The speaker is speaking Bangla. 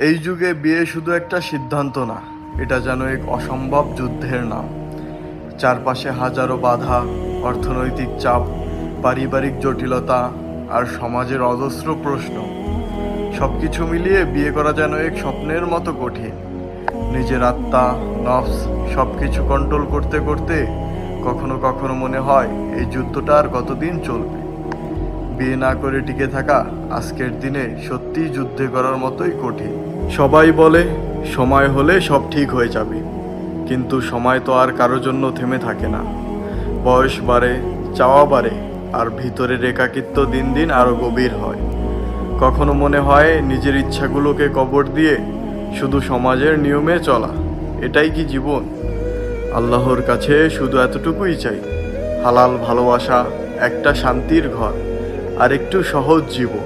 এই যুগে বিয়ে শুধু একটা সিদ্ধান্ত না, এটা যেন এক অসম্ভব যুদ্ধের নাম। চারপাশে হাজারো বাধা, অর্থনৈতিক চাপ, পারিবারিক জটিলতা আর সমাজের অজস্র প্রশ্ন। সবকিছু মিলিয়ে বিয়ে করা যেন এক স্বপ্নের মতো কঠিন। নিজের আত্মা, নফস সবকিছু কন্ট্রোল করতে করতে কখনো কখনো মনে হয় এই যুদ্ধটা আর কতদিন চলবে। বিয়ে না করে টিকে থাকা আজকের দিনে সত্যিই যুদ্ধে করার মতোই কঠিন। সবাই বলে সময় হলে সব ঠিক হয়ে যাবে, কিন্তু সময় তো আর কারোর জন্য থেমে থাকে না। বয়স বাড়ে, চাওয়া বাড়ে, আর ভিতরের একাকিত্ব দিন দিন আরো গভীর হয়। কখনো মনে হয় নিজের ইচ্ছাগুলোকে কবর দিয়ে শুধু সমাজের নিয়মে চলা, এটাই কি জীবন? আল্লাহর কাছে শুধু এতটুকুই চাই, হালাল ভালোবাসা, একটা শান্তির ঘর আর একটু সহজ জীবন।